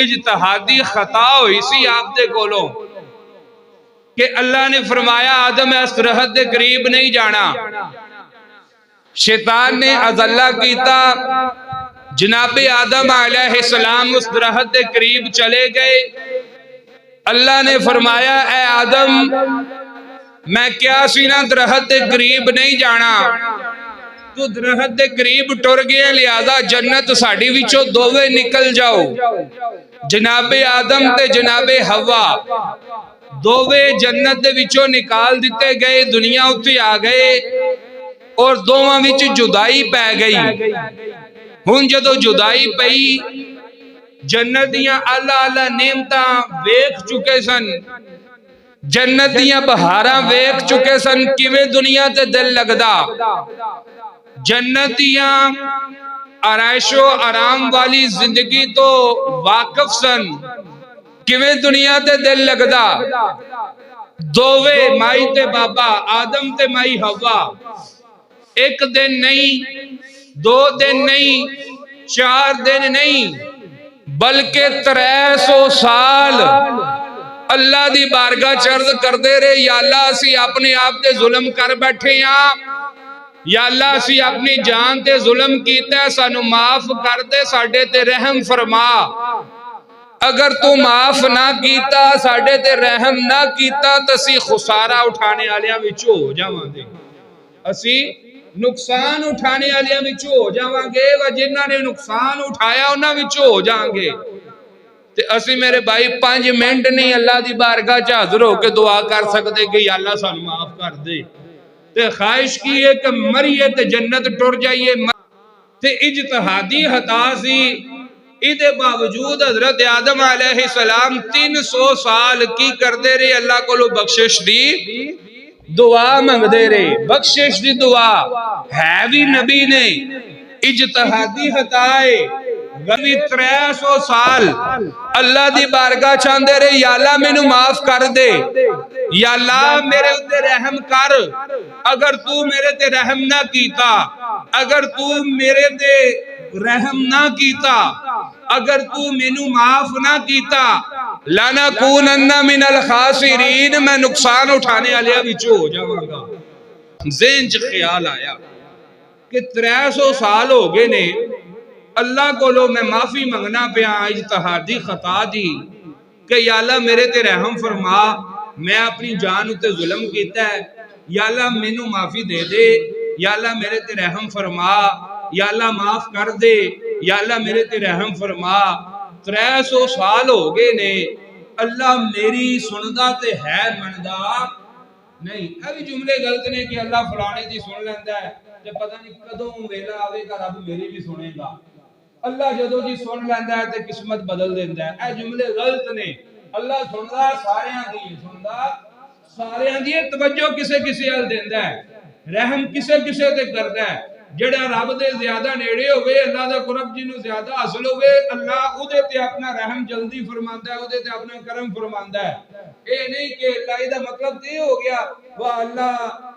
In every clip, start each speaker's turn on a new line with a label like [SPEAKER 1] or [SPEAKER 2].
[SPEAKER 1] इजतिहादी खता हुई सी आप दे कोलों कि अल्लाह ने फरमाया आदम इस दरख्त के करीब नहीं जाना। शैतान ने अज़ल्ला कीता, जनाबे आदम अलैहिस्सलाम उस दरख्त के करीब चले गए। अल्लाह ने फरमाया ऐ आदम मैं क्या सी ना दरख्त के करीब नहीं जाना, तू दरख्त के करीब टुर गया, लिहाजा जन्नत साडी विचों दोवे निकल जाओ। जनाबे आदम ते जनाबे हवा दोवे जन्नत दे विचों निकाल दिते गए, दुनिया उत्ते आ गए और दोवां विच जुदाई पै गई। हुण जदों जुदाई पई, जन्नत दियां आला आला नेमतां वेख चुके सन, जन्नत दियां बहारां वेख चुके सन, किवें दुनिया ते दिल लगदा। जन्नत दियां आराइशो आराम वाली जिंदगी तो वाकिफ सन, किवें दुनिया ते दिल लगदा। दोवे माई ते बाबा आदम ते माई हवा एक दिन नहीं, दो दिन नहीं, 4 दिन नहीं, बल्कि 300 साल अल्लाह दी बारगाह चर्ज करते रहे, या अल्लाह असी अपने आप ते जुल्म कर बैठे हां, या अल्लाह असी अपनी जान ते जुल्म कीता, सानू माफ कर दे, साडे ते रहम फरमा। अगर तू माफ ना कीता, साडे ते रहम ना कीता, तो असी खुसारा उठाने वालियां विचों हो जावांगे, असी नुकसान उठाने वालियां विचों हो जावांगे, व जिन्हां ने नुकसान उठाया उन्हां विचों हो जाएंगे। ते असी मेरे भाई 5 मिनट नहीं अल्लाह दी बारगाह च हाजिर होकर दुआ कर सकते कि अल्लाह सानू माफ कर दे। ते ख्वाहिश की है कि मरिए ते जन्नत टुर जाइए, ते इजतिहादी खता सी। इहदे बावजूद हजरत आदम अलैहिस्सलाम 300 साल की करते रहे, अल्लाह कोलों बख्शिश दी दुआ मंगते रहे, बख्शिश दी दुआ। है भी नबी ने, इजतिहादी खता है, 300 साल अल्लाह दी बारगाह चाहते रहे, या अल्लाह मैनू माफ कर दे, या अल्लाह मेरे उत्ते रहम कर। अगर तू मेरे ते रहम ना कीता, अगर तू मेरे ते रहम ना कीता, अगर तू मैनू माफ ना कीता, लनकूनन्ना मिनल खासिरीन, मैं नुकसान उठाने वाले विचों हो जावांगा। ज़हन च ख्याल आया कि 300 साल हो गए ने, अल्लाह कोलों मैं माफी मंगना पिया इजतिहादी खता दी कि या अल्लाह मेरे ते रहम फरमा, मैं अपनी जान उत्ते जुल्म कीता है, या अल्लाह मैनू माफी दे दे, या अल्लाह मेरे ते रहम फरमा, या अल्लाह माफ कर दे, या अल्लाह मेरे ते रहम फरमा। 300 साल हो गए ने, अल्लाह मेरी सुनदा ते है मनदा नहीं। ये भी जुमले गलत ने कि अल्लाह फलाने दी सुन लैंदा है ते पता नहीं कदों वेला आवेगा रब मेरी भी सुनेगा। अल्लाह जदों जी सुन लैंदा है ते किस्मत बदल देंदा है। ये जुमले गलत ने। अल्लाह सुनदा सारियां दी, सुनदा सारियां दी, तवज्जो किसे किसे अल देंदा है, रहम किसे किसे ते करदा है। जेड़ा रब दे ज्यादा नेड़े होवे, अल्लाह दा कुरब जिन्नू ज्यादा हासिल होवे, अल्लाह उदे ते अपना रहम जल्दी फरमांदा है, उदे ते अपना करम फरमांदा है। ये नहीं कि अल्लाह दा मतलब ते हो गया वाह अल्लाह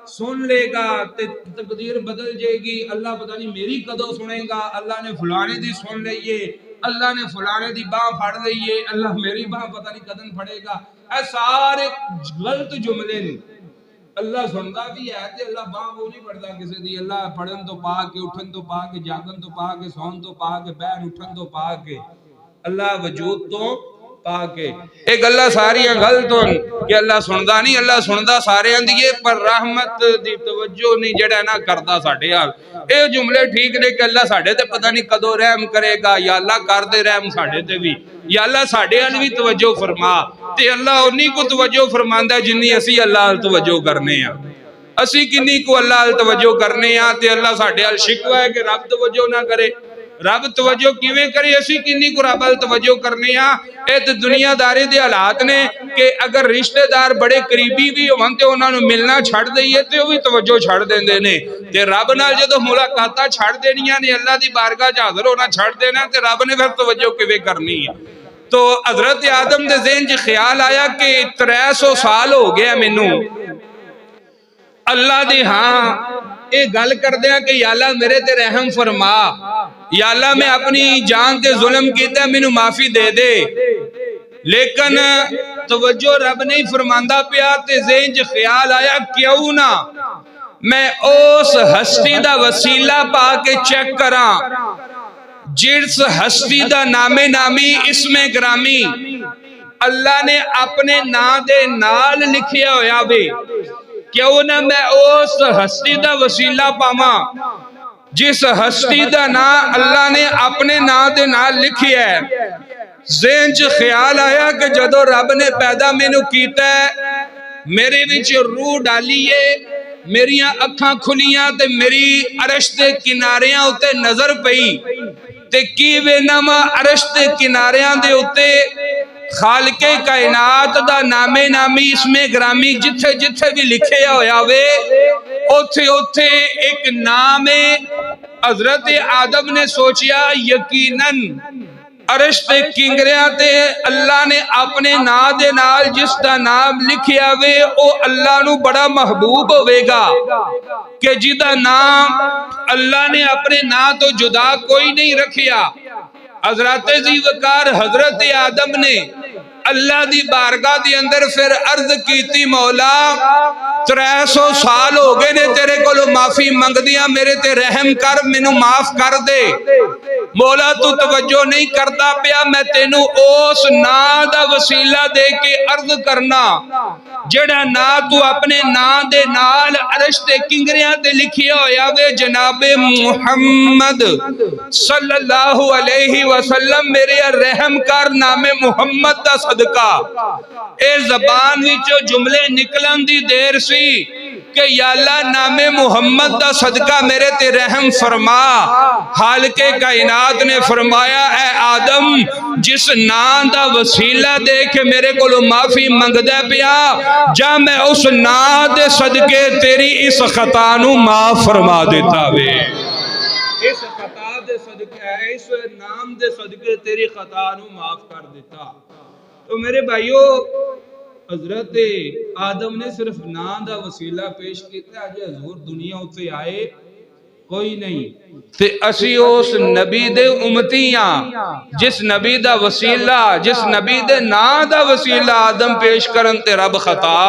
[SPEAKER 1] सुन लेगा ते तकदीर बदल जाएगी, अल्लाह पता नहीं मेरी कदों सुनेगा, अल्लाह ने फलाने दी सुन लईए, अल्लाह ने फलाने दी बाह फड़ लईए, अल्लाह मेरी बाह पता नहीं कदन फड़ेगा। ये सारे गलत जुमले ने। अल्लाह सुनता भी है ते अल्लाह बाह वो नहीं पड़ता किसी दी। अल्लाह पढ़न तो पा के, उठन तो पा के, जागन तो पा के, सौन तो पा के, बैन उठन तो पा के, अल्लाह वजूद तो पा के। ये गल्लां सारियां गलत होन कि अल्लाह सुनदा नहीं, अल्लाह सुनदा सारियां दी है, पर रहमत दी तवज्जो नहीं जेड़ा ना करदा साडे हाल। ये जुमले ठीक ने कि अल्लाह साडे ते पता नहीं कदों रहम करेगा, या अल्लाह कर दे रहम साडे ते भी, या अल्लाह साडे हाल भी तवज्जो फरमा। ते अल्लाह उन्नी को तवज्जो फरमांदा जिन्नी असी अल्लाह हाल तवज्जो करने आ। असी किन्नी को अल्लाह हाल तवज्जो करने आ ते अल्लाह साडे हाल शिकवा है कि रब तवज्जो ना करे। रब तवज्जो किवें करे, असी किन्नी को रब हाल तवज्जो करने आ। ये तो दुनियादारी दे हालात ने कि अगर रिश्तेदार बड़े करीबी भी होवन ते उन्हां नूं मिलना छड़ दईए ते ओह भी तवज्जो छड़ देंदे ने। ते रब नाल जदों मुलाकातां छड़ देनियां ने, अल्लाह दी बारगाह च हाज़िर होना छड़ देना, ते रब ने फिर तवज्जो किवें करनी है। तो हजरत आदम दे ज़हन च ख्याल आया कि 300 साल हो गया मैनू अल्लाह दे हाँ یہ گل کردے ہیں کہ یا اللہ میرے تے رحم فرما، یا اللہ میں اپنی جان تے ظلم کیتا مینوں معافی دے دے، لیکن توجہ رب نہیں فرماندا پیا تے ذہن چ خیال آیا کیوں نہ میں اس ہستی دا وسیلہ پا کے چیک کراں جس ہستی دا نامے نامی اسم گرامی اللہ نے اپنے نام دے نال لکھیا ہویا وے، کیوں نہ میں اس ہستی دا وسیلہ پاواں جس ہستی دا نام اللہ نے اپنے نام دے نال لکھیا ہے۔ ذہن چ خیال آیا کہ جدو رب نے پیدا مینوں کیتا ہے میرے وچ روح ڈالی ہے، میریاں اکھاں کھلیاں تے میری عرش دے کناریاں اتے نظر پئی تے کی ویناما عرش دے کناریاں دے اتے خالق کائنات دا نامے نامی اسم گرامی جتھے جتھے بھی لکھے ہویا وے اوتھے اوتھے ایک نام ہے۔ حضرت آدم نے سوچیا یقیناً عرش تے کنگریاں تے اللہ نے اپنے نام دے نال جس دا نام لکھیا وے او اللہ نو بڑا محبوب ہوئے گا کہ جدا نام اللہ نے اپنے نام تو جدا کوئی نہیں رکھیا۔ حضرت ذی وقار حضرت آدم نے اللہ دی بارگاہ دی اندر پھر عرض کیتی مولا 300 سال ہو گئے نے تیرے کولو معافی منگ دیا، میرے تے رحم کر مینوں معاف کر دے۔ مولا تو توجہ نہیں کرتا پیا، میں تینوں اس نام دا وسیلہ دے کے عرض کرنا جڑا نا تو اپنے نام دے نال عرش تے کنگریاں تے لکھیا ہویا وے جناب محمد صلی اللہ علیہ وسلم میرے رحم کر نام محمد دا صدقہ۔ اے زبان وچوں جملے نکلن دی دیر سی کہ یا اللہ نام محمد دا صدقہ میرے تے رحم فرما۔ خالق کائنات نے فرمایا اے آدم جس نام دا وسیلہ دے کے میرے کو معافی منگ دے پیا جا میں اس نام دے صدقے تیری اس خطا نو معاف فرما دیتا وے، اس خطا دے صدقے اس نام دے صدقے تیری خطا نو معاف کر دیتا۔ تو میرے بھائیو حضرت آدم نے صرف نام دا وسیلہ پیش کیتا، آج حضور دنیا اتے آئے کوئی نہیں تے اسی اس نبی دے امتیاں جس نبی دا وسیلہ جس نبی دے نام دا وسیلہ آدم پیش کرن تے رب خطا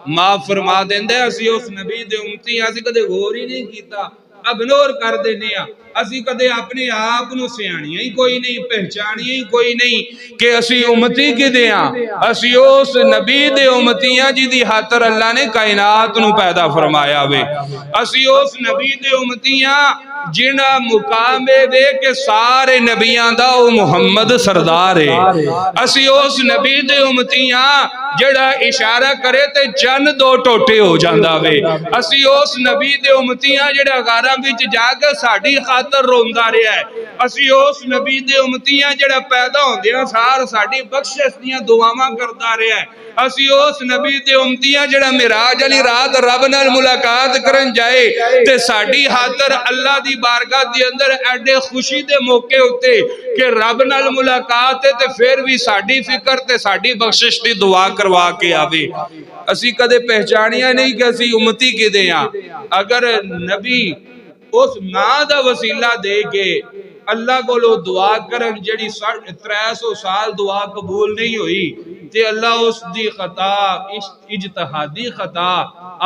[SPEAKER 1] معاف فرما دیندے۔ اسی اس نبی دے امتیاں اسی کدے غور ہی نہیں کیتا، اگنور کر دینے ہیں، اسی کدے اپنے آپ نو سیانیاں ہی کوئی نہیں، پہچانیاں ہی کوئی نہیں کہ اسی امتی کی دیاں، اسی اس نبی دے امتیاں جی دی خاطر اللہ نے کائنات نو پیدا فرمایا وے، اسی اس نبی دے امتیاں جنہ مقام دے کے سارے نبیان دا او محمد سردار ہے، اسی اس نبی دے امتیاں جڑا اشارہ کرے تے جن دو ٹوٹے ہو جاندہ وے، اسی اس نبی دے امتیاں جڑا غارہ بچ جا کے ساڑھی خاطر روندہ رہا ہے، اسی اس نبی دے امتیاں جڑا پیدا ہوندیاں سار ساڑھی بخشش دیاں دعاواں کردہ رہا ہے، اسی اس نبی دے امتیاں جڑا معراج علی رات رب نال ملاقات کرن جائے تے ساڑھی خاطر اللہ دی بارگاہ دی اندر ایڈے خوشی دے موقع ہوتے کہ رب نال ملاقات ہے تے پھر بھی ساڑھی فکر تے ساڑھی بخشش دی دعا کروا کے آوے۔ اسی کدے پہچانیاں نہیں کہ اسی امتی کے دیاں، اگر نبی اس نا دا وسیلہ دے کے اللہ کو لو دعا کرن جڑی 300 سال دعا قبول نہیں ہوئی تے اللہ اس دی خطا اجتہادی خطا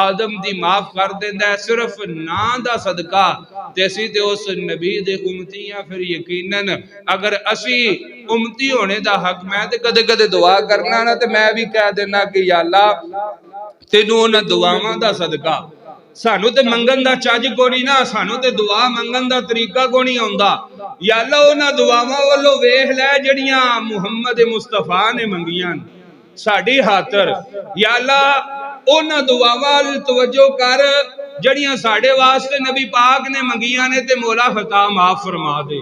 [SPEAKER 1] آدم دی معاف کر دیندہ ہے صرف نا دا صدقہ تے اسی تے اس نبی دے امتیاں پھر یقیناً اگر اسی امتی ہونے دا حق میں تے کدے کدے دعا کرنا نا تے میں بھی کہہ دینا کہ یا اللہ تینوں نہ دعاواں دا صدقہ سانو تے منگن دا چاج کو نہیں نا سانو تے دعا منگن دا طریقہ کو نہیں ہوندہ یا اللہ اونا دعاواں والو ویہ لے جڑیاں محمد مصطفیٰ نے منگیاں ساڑھی خاطر یا اللہ اونا دعاواں توجہ کر جڑیاں ساڑھے واسطے نبی پاک نے منگیاں نے تے مولا خطا معاف فرما دے۔